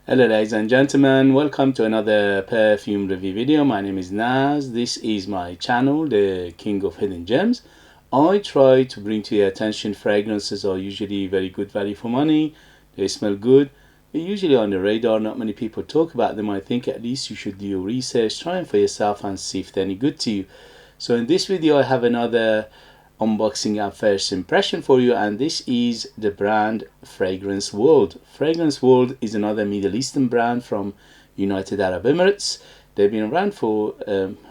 Hello ladies and gentlemen, welcome to another perfume review video. My name is Naz. This is my channel, the King of Hidden Gems. I try to bring to your attention fragrances are usually very good value for money. They smell good. They're usually on the radar, not many people talk about them. I think at least you should do your research, try them for yourself and see if they're any good to you. So in this video I have another unboxing and first impression for you, and this is the brand Fragrance World. Fragrance World is another Middle Eastern brand from United Arab Emirates. They've been around for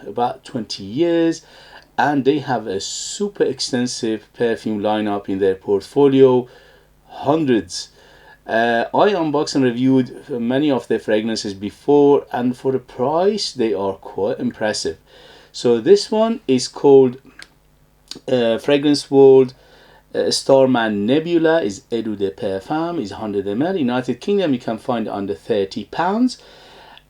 about 20 years, and they have a super extensive perfume lineup in their portfolio, hundreds. I unboxed and reviewed many of their fragrances before, and for the price they are quite impressive. So this one is called Fragrance World Starman Nebula, is Eau de Perfume, is 100 ml. United Kingdom you can find it under £30,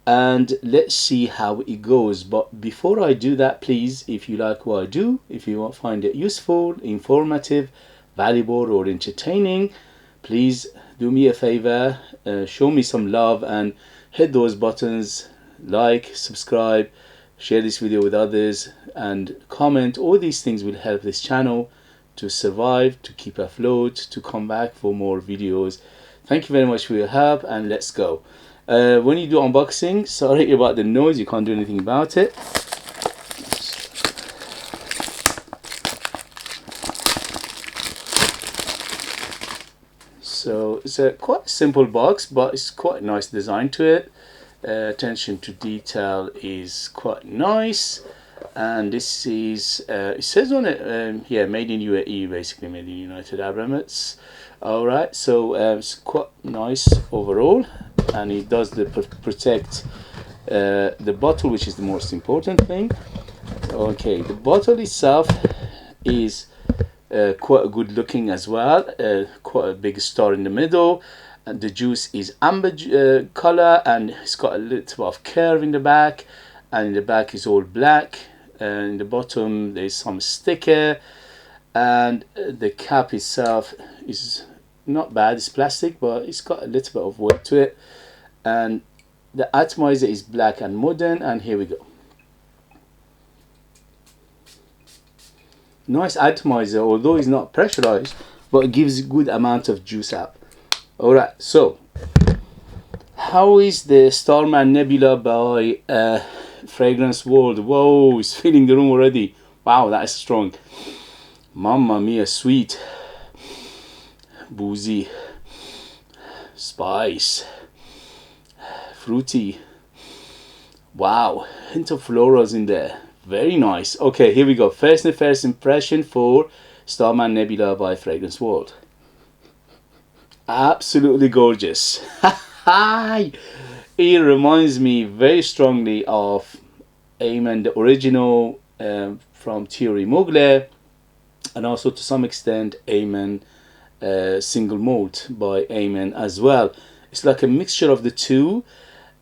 and let's see how it goes. But before I do that, please, if you like what I do, if you find it useful, informative, valuable or entertaining, please do me a favor, show me some love and hit those buttons, like, subscribe, share this video with others and comment. All these things will help this channel to survive, to keep afloat, to come back for more videos. Thank you very much for your help, and let's go. When you do unboxing, sorry about the noise, you can't do anything about it. So it's a quite simple box, but it's quite nice design to it. Attention to detail is quite nice, and this is it says on it yeah, made in UAE, basically made in United Arab Emirates. Alright, so it's quite nice overall, and it does protect the bottle, which is the most important thing. Okay, the bottle itself is quite good looking as well, quite a big star in the middle. And the juice is amber color, and it's got a little bit of curve in the back, and in the back is all black, and in the bottom there's some sticker, and the cap itself is not bad. It's plastic, but it's got a little bit of weight to it, and the atomizer is black and modern. And here we go. Nice atomizer, although it's not pressurized, but it gives a good amount of juice out. Alright, so how is the Starman Nebula by Fragrance World? Whoa, it's filling the room already. Wow, that is strong. Mamma mia, sweet, boozy, spice, fruity. Wow, hint of florals in there. Very nice. Okay, here we go. First impression for Starman Nebula by Fragrance World. Absolutely gorgeous. It reminds me very strongly of Amen, the original from Thierry Mugler, and also to some extent Amen Single Malt by Amen as well. It's like a mixture of the two.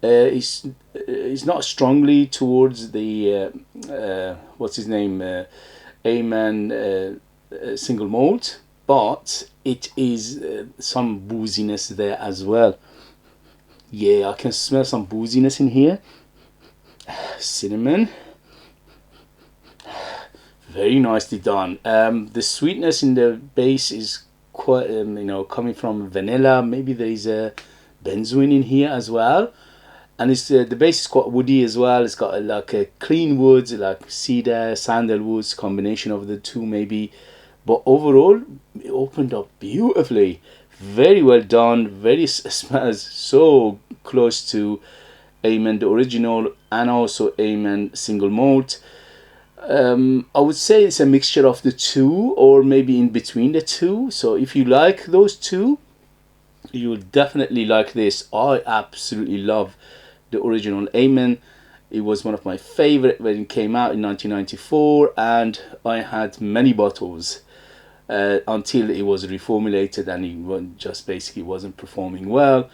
It's not strongly towards the what's his name, Amen Single Malt, but it is some booziness there as well. Yeah, I can smell some booziness in here. Cinnamon, very nicely done. The sweetness in the base is quite you know, coming from vanilla. Maybe there is a benzoin in here as well, and it's the base is quite woody as well. It's got like a clean woods, like cedar, sandalwoods, combination of the two maybe. But overall, it opened up beautifully. Very well done. Very smells so close to Amen, the original, and also Amen Single Malt. I would say it's a mixture of the two, or maybe in between the two. So if you like those two, you'll definitely like this. I absolutely love the original Amen. It was one of my favorite when it came out in 1994, and I had many bottles until it was reformulated, and it just basically wasn't performing well.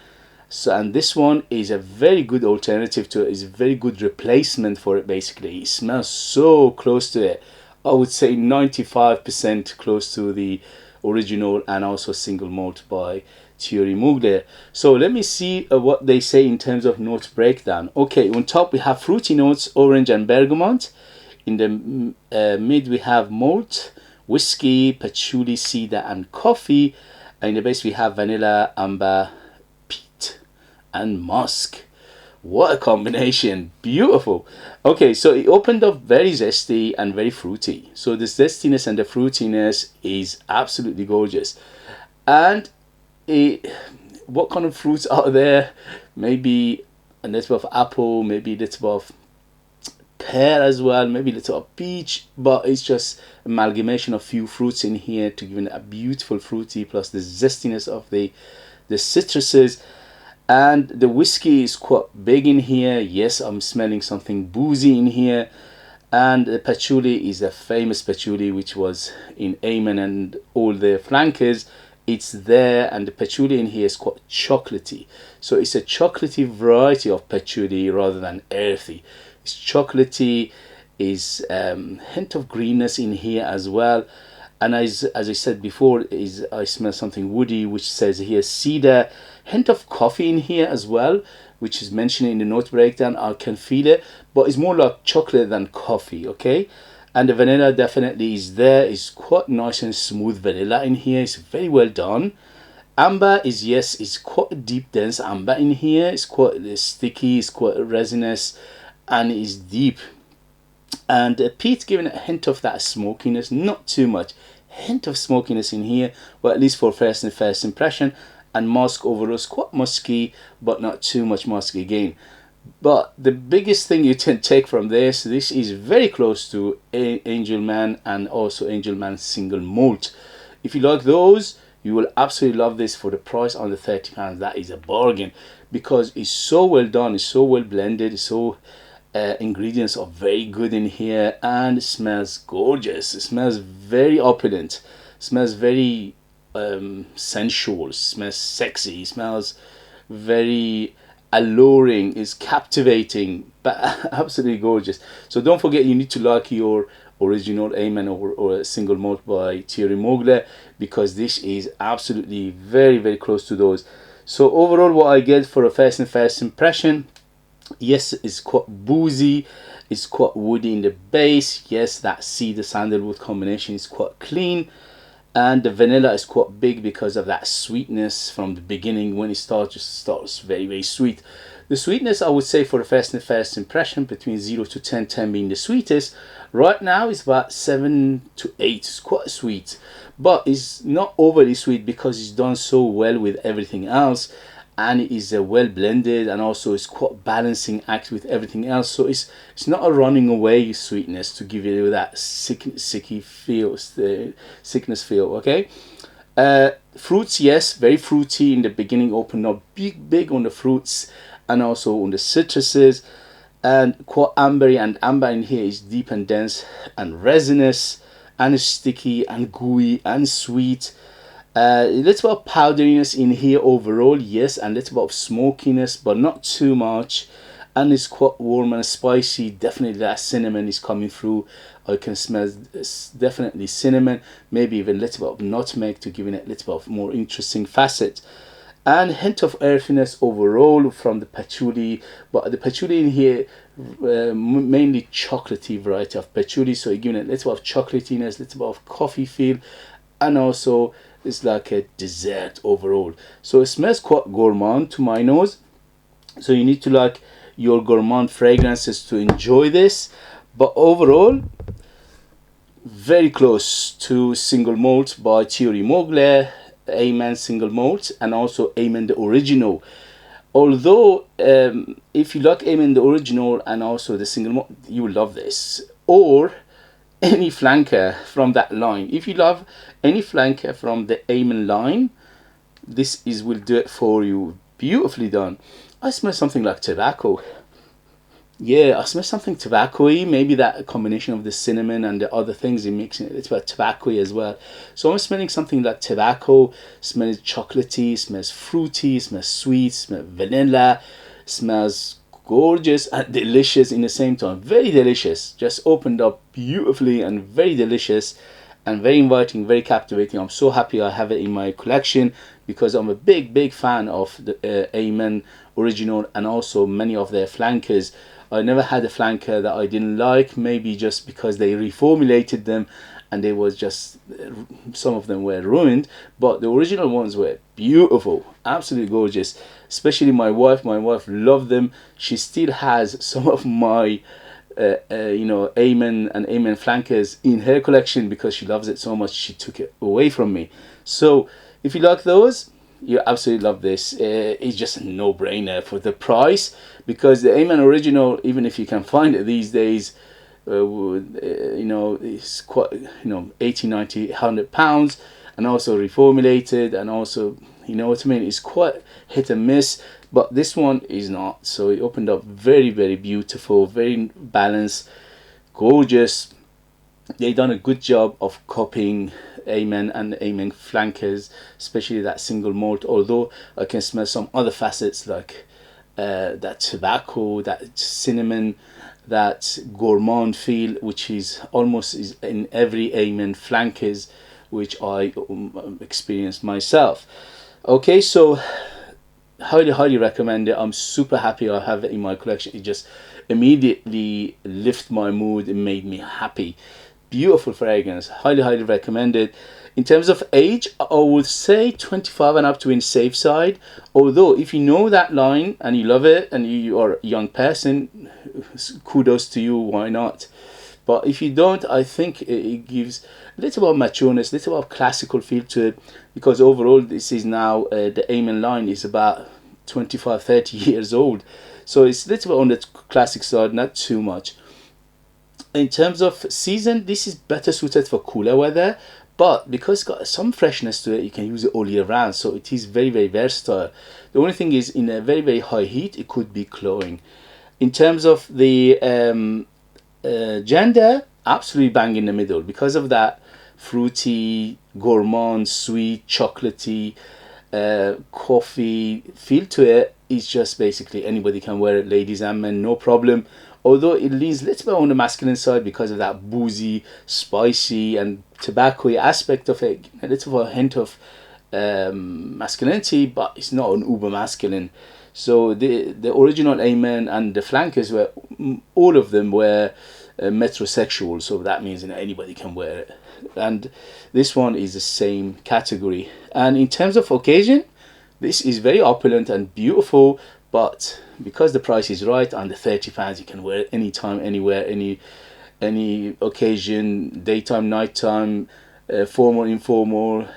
So, and this one is a very good alternative to it. It's a very good replacement for it. Basically, it smells so close to it. I would say 95% close to the original and also Single Malt by Thierry Mugler. So let me see what they say in terms of note breakdown. Okay, on top we have fruity notes, orange and bergamot. In the mid we have malt, whiskey, patchouli, cedar and coffee. And in the base we have vanilla, amber, peat and musk. What a combination, beautiful. Okay, so it opened up very zesty and very fruity. So the zestiness and the fruitiness is absolutely gorgeous. And what kind of fruits are there? Maybe a little bit of apple, maybe a little bit of pear as well, maybe a little of peach, but it's just amalgamation of few fruits in here to give it a beautiful fruity plus the zestiness of the citruses. And the whiskey is quite big in here. Yes, I'm smelling something boozy in here. And the patchouli is a famous patchouli which was in Amen and all the flankers. It's there, and the patchouli in here is quite chocolatey. So it's a chocolatey variety of patchouli rather than earthy. It's chocolatey, is hint of greenness in here as well. And as I said before, I smell something woody, which says here cedar, hint of coffee in here as well, which is mentioned in the note breakdown. I can feel it, but it's more like chocolate than coffee. Okay, and the vanilla definitely is there. It's quite nice and smooth vanilla in here. It's very well done. Amber is, yes, it's quite a deep dense amber in here. It's quite sticky, it's quite resinous, and it's deep. And peat giving a hint of that smokiness, not too much, hint of smokiness in here, but at least for first impression. And musk overall is quite musky, but not too much musky again. But the biggest thing you can take from this is very close to Angel Man and also Angel Man single malt. If you like those, you will absolutely love this for the price under £30. That is a bargain, because it's so well done, it's so well blended, it's so ingredients are very good in here, and it smells gorgeous. It smells very opulent, it smells very sensual, it smells sexy, it smells very alluring, is captivating, but absolutely gorgeous. So don't forget, you need to like your original Amen or a single malt by Thierry Mugler, because this is absolutely very, very close to those. So overall, what I get for a first impression, yes, it's quite boozy, it's quite woody in the base. Yes, that cedar sandalwood combination is quite clean, and the vanilla is quite big because of that sweetness from the beginning. When it starts very, very sweet. The sweetness, I would say, for the first impression, between 0 to 10, 10 being the sweetest, right now is about 7 to 8. It's quite sweet, but it's not overly sweet because it's done so well with everything else, and it is well blended, and also it's quite balancing act with everything else. So it's not a running away sweetness to give you that sicky feel, sickness feel. Okay. Fruits, yes, very fruity in the beginning, open up big on the fruits and also on the citruses, and quite ambery, and amber in here is deep and dense and resinous and sticky and gooey and sweet. A little bit of powderiness in here overall, yes, and a little bit of smokiness, but not too much. And it's quite warm and spicy. Definitely that cinnamon is coming through. I can smell definitely cinnamon, maybe even a little bit of nutmeg to give it a little bit of more interesting facet. And a hint of earthiness overall from the patchouli, but the patchouli in here mainly chocolatey variety of patchouli, so you're giving it a little bit of chocolatiness, a little bit of coffee feel, and also it's like a dessert overall. So it smells quite gourmand to my nose, so you need to like your gourmand fragrances to enjoy this. But overall, very close to single malt by Thierry Mugler, Amen single malt, and also Amen the original. Although if you like Amen the original and also the single malt, you will love this, or any flanker from that line. If you love any flanker from the Amen line, this will do it for you. Beautifully done. I smell something like tobacco. Yeah, I smell something tobacco-y. Maybe that combination of the cinnamon and the other things it makes it. It's about tobacco-y as well. So I'm smelling something like tobacco. Smells chocolatey, smells fruity, smells sweet, smells vanilla, smells gorgeous and delicious in the same time. Very delicious. Just opened up beautifully and very delicious and very inviting, very captivating. I'm so happy I have it in my collection. because I'm a big fan of the Amen original and also many of their flankers. I never had a flanker that I didn't like, maybe just because they reformulated them and they was just, some of them were ruined, but the original ones were beautiful, absolutely gorgeous. Especially my wife loved them. She still has some of my you know, Amen and Amen flankers in her collection because she loves it so much. She took it away from me. So if you like those, you absolutely love this. It's just a no-brainer for the price, because the Amen original, even if you can find it these days, you know, it's quite, you know, 80, 90, 100 pounds, and also reformulated, and also, you know what I mean, it's quite hit and miss. But this one is not. So it opened up very beautiful, very balanced, gorgeous. They done a good job of copying Amen and Amen flankers, especially that single malt, although I can smell some other facets like that tobacco, that cinnamon, that gourmand feel, which is almost is in every Amen flankers, which I experienced myself. Okay, so highly recommend it. I'm super happy I have it in my collection. It just immediately lifted my mood and made me happy. Beautiful fragrance, highly recommend it. In terms of age, I would say 25 and up to in safe side, although if you know that line and you love it and you are a young person, kudos to you, why not? But if you don't, I think it gives a little bit of matureness, a little bit of classical feel to it, because overall this is now the Amen line is about 25-30 years old, so it's a little bit on the classic side, not too much. In terms of season, this is better suited for cooler weather, but because it's got some freshness to it, you can use it all year round, so it is very versatile. The only thing is, in a very high heat, it could be cloying. In terms of the gender, absolutely bang in the middle, because of that fruity, gourmand, sweet, chocolatey, coffee feel to it. It's just basically anybody can wear it, ladies and men, no problem. Although it leans a little bit on the masculine side because of that boozy, spicy and tobacco aspect of it, a little of a hint of masculinity, but it's not an uber masculine. So the original Amen and the flankers were, all of them were metrosexual, so that means, you know, anybody can wear it, and this one is the same category. And in terms of occasion, this is very opulent and beautiful, but because the price is right, under £30, you can wear it anytime, anywhere, any occasion, daytime, nighttime, formal, informal,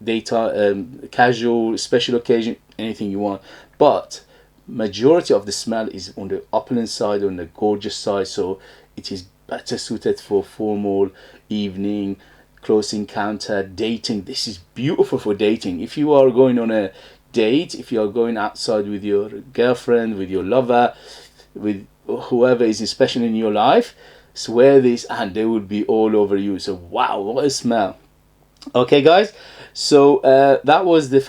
daytime, casual, special occasion, anything you want. But majority of the smell is on the opulent side, on the gorgeous side, so it is better suited for formal, evening, close encounter, dating. This is beautiful for dating. If you are going on a date, if you are going outside with your girlfriend, with your lover, with whoever is special in your life, wear this and they will be all over you. So wow, what a smell. Okay guys, so that was the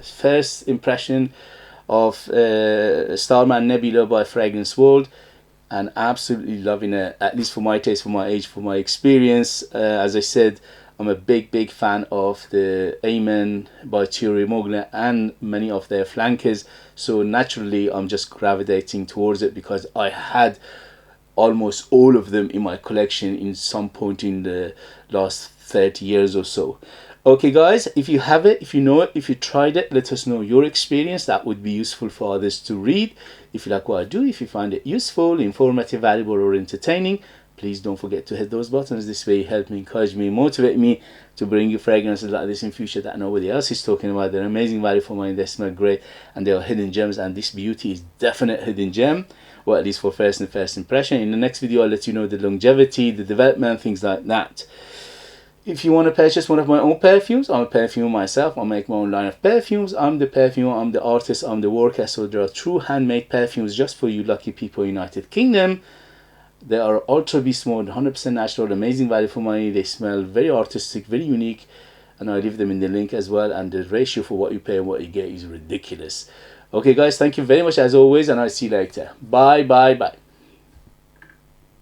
first impression of Starman Nebula by Fragrance World, and absolutely loving it, at least for my taste, for my age, for my experience. As I said, I'm a big fan of the Amen by Thierry Mugler and many of their flankers, so naturally I'm just gravitating towards it because I had almost all of them in my collection in some point in the last 30 years or so. Okay guys, if you have it, if you know it, if you tried it, let us know your experience. That would be useful for others to read. If you like what I do, if you find it useful, informative, valuable or entertaining, please don't forget to hit those buttons. This way help me, encourage me, motivate me to bring you fragrances like this in future that nobody else is talking about. They're amazing value for money, they smell great, and they are hidden gems, and this beauty is definite hidden gem, or at least for first impression. In the next video I'll let you know the longevity, the development, things like that. If you want to purchase one of my own perfumes, I'm a perfumer myself. I make my own line of perfumes. I'm the perfumer, I'm the artist, I'm the worker. So there are true handmade perfumes just for you lucky people in United Kingdom. They are ultra beast mode, 100% natural, amazing value for money. They smell very artistic, very unique, and I'll leave them in the link as well. And the ratio for what you pay and what you get is ridiculous. Okay guys, thank you very much as always, and I'll see you later. Bye.